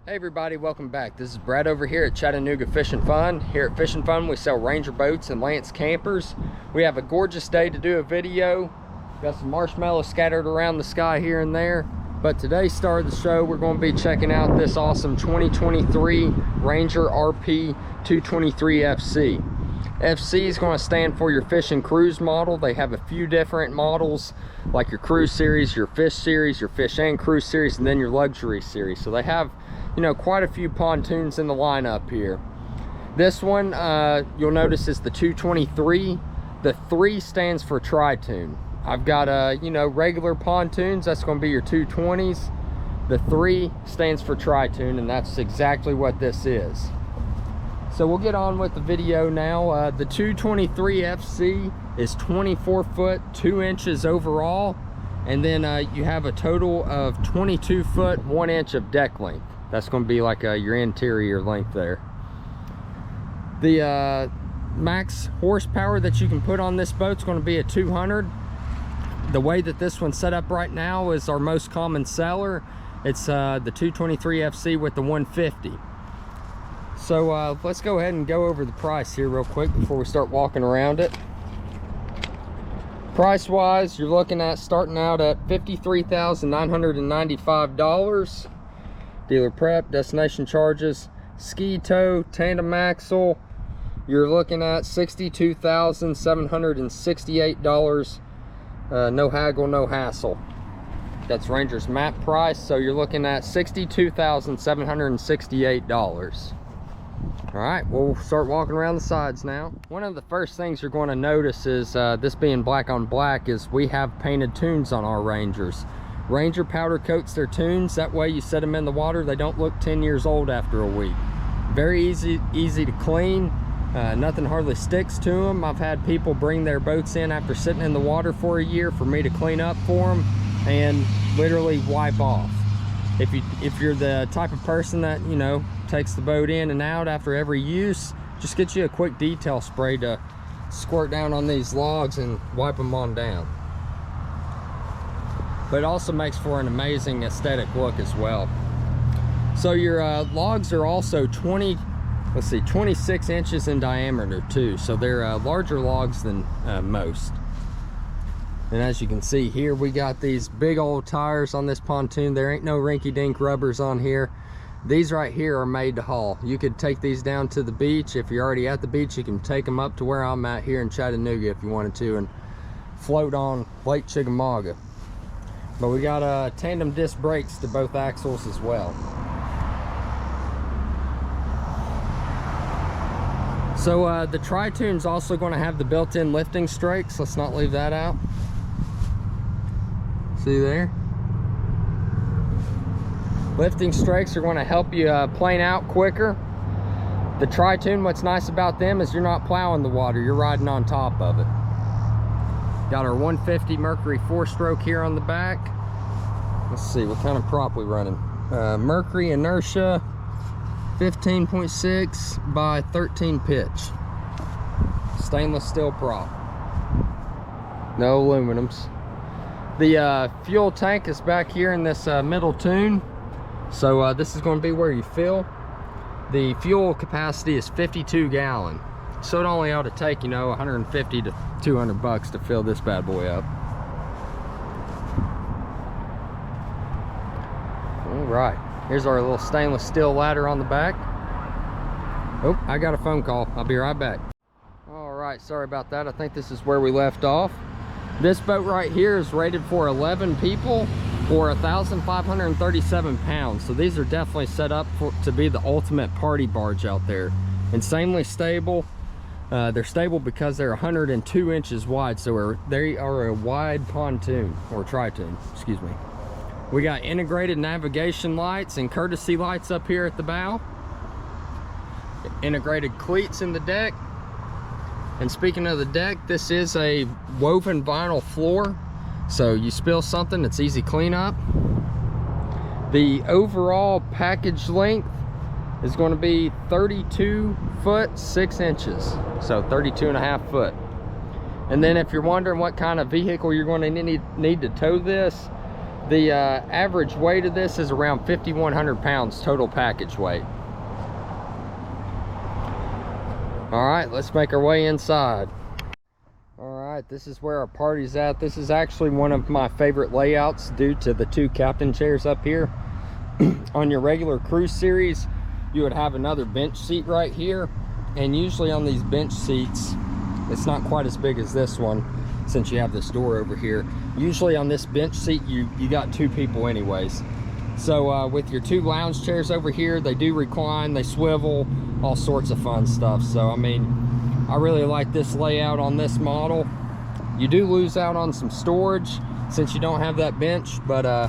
Hey everybody, welcome back. This is Brad over here at Chattanooga Fish and Fun. Here at Fish and Fun, we sell Ranger boats and Lance campers. We have a gorgeous day to do a video. Got some marshmallows scattered around the sky here and there. But today's star of the show, we're going to be checking out this awesome 2023 Ranger RP223FC. FC is going to stand for your fish and cruise model. They have a few different models, like your cruise series, your fish series, your fish and cruise series, and then your luxury series. So they have, you know, quite a few pontoons in the lineup here. This one, you'll notice, is the 223. The 3 stands for Tritoon. I've got, you know, regular pontoons. That's going to be your 220s. The 3 stands for Tritoon, and that's exactly what this is. So we'll get on with the video now. The 223FC is 24 foot 2 inches overall, and then you have a total of 22 foot 1 inch of deck length. That's going to be like your interior length there. The max horsepower that you can put on this boat is going to be a 200. The way that this one's set up right now is our most common seller. It's the 223FC with the 150. So let's go ahead and go over the price here real quick before we start walking around it. Price wise, you're looking at starting out at $53,995. Dealer prep, destination charges, ski tow, tandem axle, you're looking at $62,768. No haggle, no hassle. That's Ranger's map price, so you're looking at $62,768. All right, we'll start walking around the sides now. One of the first things you're going to notice is this being black on black is we have painted tunes on our Rangers. Ranger powder coats their tunes. That way you set them in the water, they don't look 10 years old after a week. Very easy to clean. Nothing hardly sticks to them. I've had people bring their boats in after sitting in the water for a year for me to clean up for them and literally wipe off. If you're the type of person that, you know, takes the boat in and out after every use, just get you a quick detail spray to squirt down on these logs and wipe them on down. But it also makes for an amazing aesthetic look as well. So your logs are also 26 inches in diameter too, so they're larger logs than most. And as you can see here, we got these big old tires on this pontoon. There ain't no rinky-dink rubbers on here. These right here are made to haul. You could take these down to the beach. If you're already at the beach, you can take them up to where I'm at here in Chattanooga if you wanted to and float on Lake Chickamauga. But we got tandem disc brakes to both axles as well. So the Tritoon's also going to have the built-in lifting strakes. Let's not leave that out. See there? Lifting strakes are going to help you plane out quicker. The Tritoon, what's nice about them is you're not plowing the water, you're riding on top of it. Got our 150 Mercury 4-stroke here on the back. Let's see, what kind of prop we running? Mercury Inertia 15.6 by 13 pitch. Stainless steel prop. No aluminums. The fuel tank is back here in this middle tune. So this is going to be where you fill. The fuel capacity is 52 gallon. So it only ought to take, you know, 150 to 200 bucks to fill this bad boy up. All right, here's our little stainless steel ladder on the back. Oh, I got a phone call. I'll be right back. All right, sorry about that. I think this is where we left off. This boat right here is rated for 11 people or 1,537 pounds. So these are definitely set up to be the ultimate party barge out there. Insanely stable. They're stable because they're 102 inches wide, so they are a wide pontoon, or Tritoon, excuse me. We got integrated navigation lights and courtesy lights up here at the bow. Integrated cleats in the deck. And speaking of the deck, this is a woven vinyl floor, so you spill something, it's easy cleanup. The overall package length is going to be 32 foot 6 inches, so 32.5 foot. And then if you're wondering what kind of vehicle you're going to need to tow this, The average weight of this is around 5,100 pounds total package weight. All right, let's make our way inside. All right, this is where our party's at. This is actually one of my favorite layouts due to the 2 captain chairs up here. On your regular cruise series, you would have another bench seat right here, and usually on these bench seats, it's not quite as big as this one since you have this door over here. Usually on this bench seat, you got 2 people anyways. So with your 2 lounge chairs over here, they do recline, they swivel, all sorts of fun stuff. So I mean, I really like this layout on this model. You do lose out on some storage since you don't have that bench, but I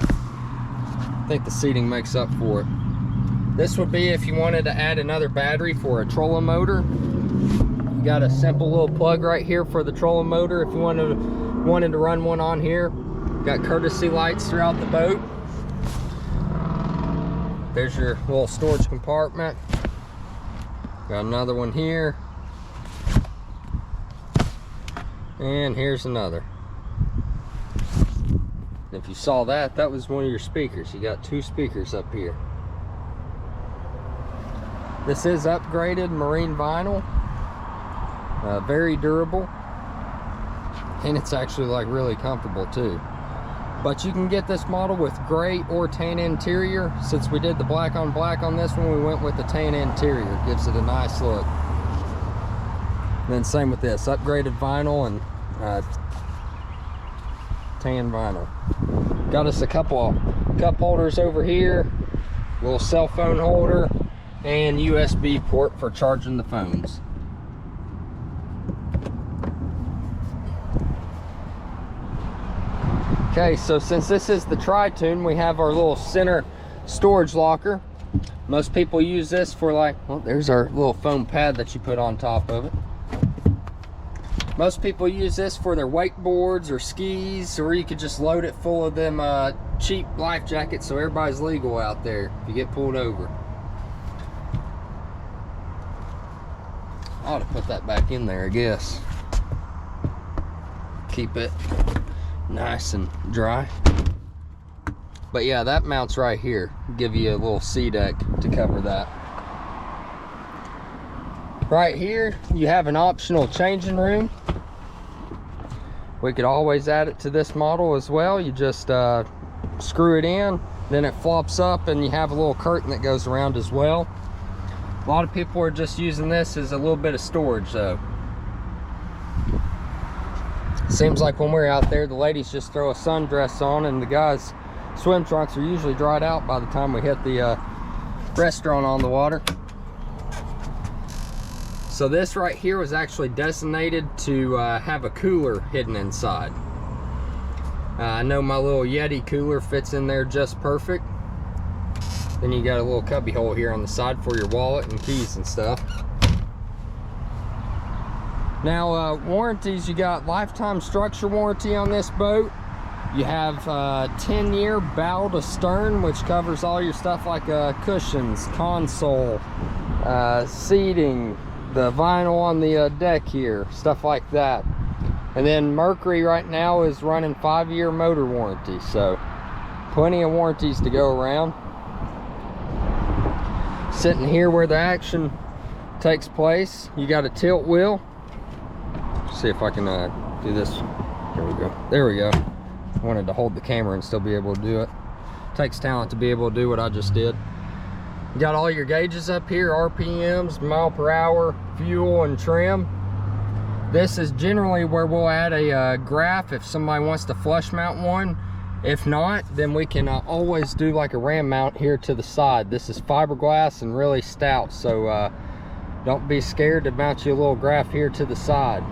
think the seating makes up for it. This would be if you wanted to add another battery for a trolling motor. You got a simple little plug right here for the trolling motor if you wanted to run one on here. Got courtesy lights throughout the boat. There's your little storage compartment. Got another one here. And here's another. If you saw that, that was one of your speakers. You got 2 speakers up here. This is upgraded marine vinyl. Very durable. And it's actually like really comfortable too. But you can get this model with gray or tan interior. Since we did the black on black on this one, we went with the tan interior. Gives it a nice look. And then same with this, upgraded vinyl and tan vinyl. Got us a couple of cup holders over here, little cell phone holder, and USB port for charging the phones. Okay, so since this is the Tritoon, we have our little center storage locker. Most people use this for like, well, there's our little foam pad that you put on top of it. Most people use this for their wakeboards or skis, or you could just load it full of them cheap life jackets so everybody's legal out there if you get pulled over. I ought to put that back in there, I guess. Keep it nice and dry. But yeah, that mounts right here. Give you a little sea deck to cover that. Right here, you have an optional changing room. We could always add it to this model as well. You just screw it in, then it flops up, and you have a little curtain that goes around as well. A lot of people are just using this as a little bit of storage though. Seems like when we're out there, the ladies just throw a sundress on, and the guys' swim trunks are usually dried out by the time we hit the restaurant on the water. So this right here was actually designated to have a cooler hidden inside. I know my little Yeti cooler fits in there just perfect. Then you got a little cubby hole here on the side for your wallet and keys and stuff. Now warranties, you got lifetime structure warranty on this boat. You have 10-year bow to stern, which covers all your stuff like cushions, console, seating, the vinyl on the deck here, stuff like that. And then Mercury right now is running 5-year motor warranty, so plenty of warranties to go around. Sitting here where the action takes place, you got a tilt wheel. See if I can do this. There we go. There we go. Wanted to hold the camera and still be able to do it. Takes talent to be able to do what I just did. You got all your gauges up here, RPMs, mile per hour, fuel, and trim. This is generally where we'll add a graph if somebody wants to flush mount one. If not, then we can always do like a ram mount here to the side. This is fiberglass and really stout, so don't be scared to mount you a little graph here to the side.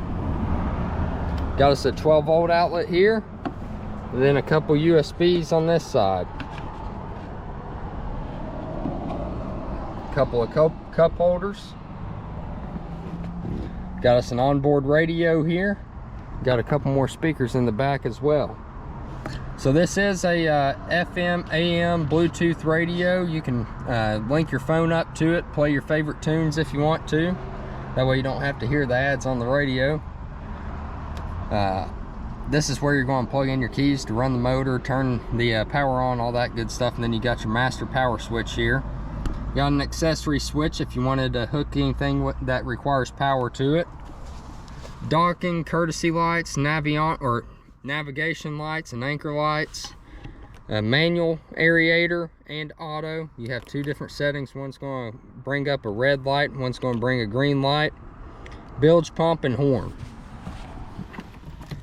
Got us a 12-volt outlet here, and then a couple USBs on this side. Couple of cup holders. Got us an onboard radio here. Got a couple more speakers in the back as well. So this is a FM, AM, Bluetooth radio. You can link your phone up to it, play your favorite tunes if you want to. That way you don't have to hear the ads on the radio. this is where you're going to plug in your keys to run the motor, turn the power on, all that good stuff. And then you got your master power switch here. You got an accessory switch if you wanted to hook anything that requires power to it. Docking, courtesy lights, navigation lights and anchor lights. Manual aerator and auto. You have two different settings. One's going to bring up a red light, and one's going to bring a green light. Bilge pump and horn.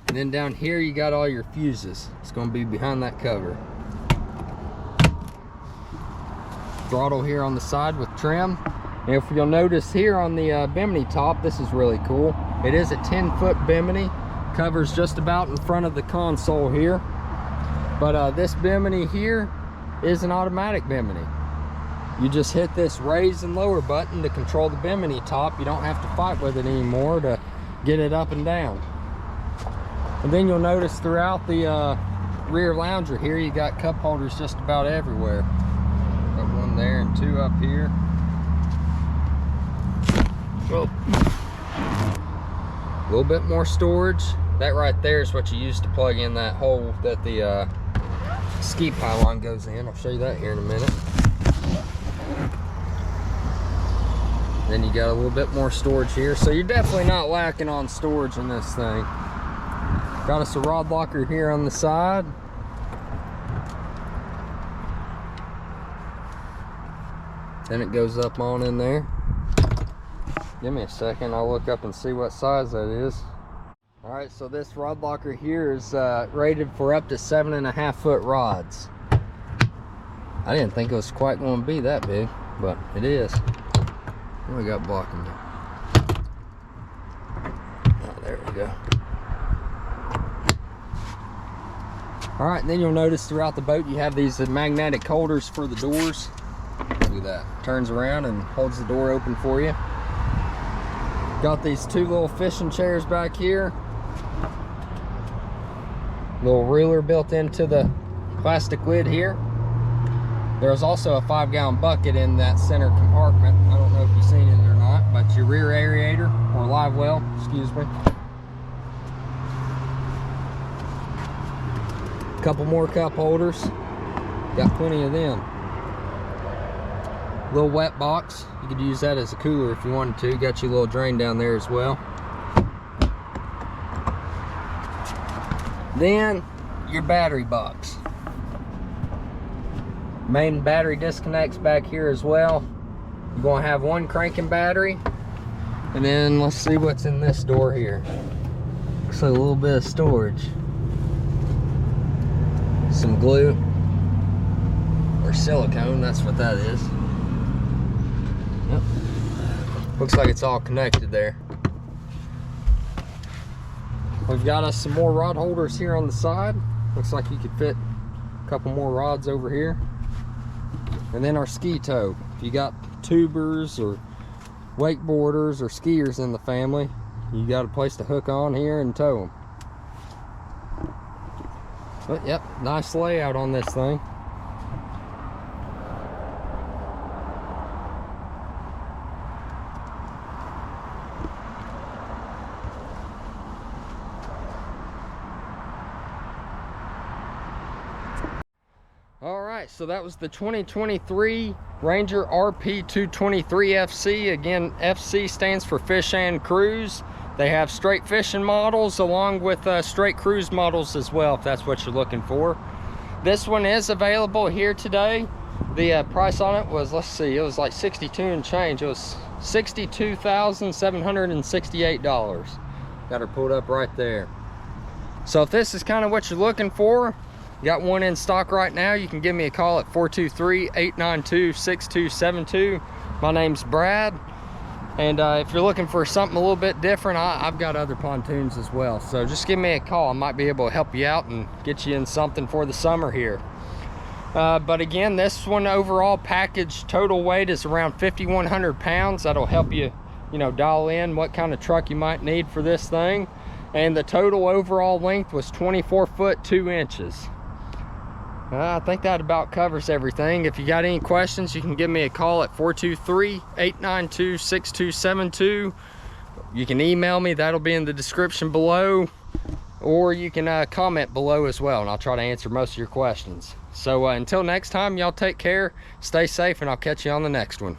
And then down here you got all your fuses. It's going to be behind that cover. Throttle here on the side with trim. And if you'll notice here on the bimini top, this is really cool. It is a 10-foot bimini. Covers just about in front of the console here. But this bimini here is an automatic bimini. You just hit this raise and lower button to control the bimini top. You don't have to fight with it anymore to get it up and down. And then you'll notice throughout the rear lounger here, you got cup holders just about everywhere. Got one there and two up here. Oh. A little bit more storage. That right there is what you use to plug in that hole that the ski pylon goes in. I'll show you that here in a minute. Then you got a little bit more storage here. So you're definitely not lacking on storage in this thing. Got us a rod locker here on the side. Then it goes up on in there. Give me a second, I'll look up and see what size that is. All right, so this rod locker here is rated for up to 7.5 foot rods. I didn't think it was quite going to be that big, but it is. What we got blocking there? Oh, there we go. All right, then you'll notice throughout the boat you have these magnetic holders for the doors. Look at that, turns around and holds the door open for you. Got these two little fishing chairs back here. Little ruler built into the plastic lid here. There's also a 5-gallon bucket in that center compartment. I don't know if you've seen it or not, but your rear aerator, or live well, excuse me. Couple more cup holders. Got plenty of them. Little wet box. You could use that as a cooler if you wanted to. Got your little drain down there as well. Then your battery box. Main battery disconnects back here as well. You're going to have one cranking battery. And then let's see what's in this door here. Looks like a little bit of storage. Some glue. Or silicone, that's what that is. Yep. Looks like it's all connected there. We've got us some more rod holders here on the side. Looks like you could fit a couple more rods over here. And then our ski tow. If you got tubers or wakeboarders or skiers in the family, you got a place to hook on here and tow them. But yep, nice layout on this thing. Alright, so that was the 2023 Ranger RP223FC. Again, FC stands for Fish and Cruise. They have straight fishing models along with straight cruise models as well, if that's what you're looking for. This one is available here today. The price on it was, let's see, it was like 62 and change. It was $62,768. Got her pulled up right there. So if this is kind of what you're looking for, got one in stock right now, you can give me a call at 423-892-6272. My name's Brad. And if you're looking for something a little bit different, I've got other pontoons as well. So just give me a call. I might be able to help you out and get you in something for the summer here. But again, this one overall package total weight is around 5,100 pounds. That'll help you, dial in what kind of truck you might need for this thing. And the total overall length was 24 foot 2 inches. I think that about covers everything. If you got any questions, you can give me a call at 423-892-6272. You can email me, that'll be in the description below. or you can comment below as well, and I'll try to answer most of your questions. So until next time, y'all take care, stay safe, and I'll catch you on the next one.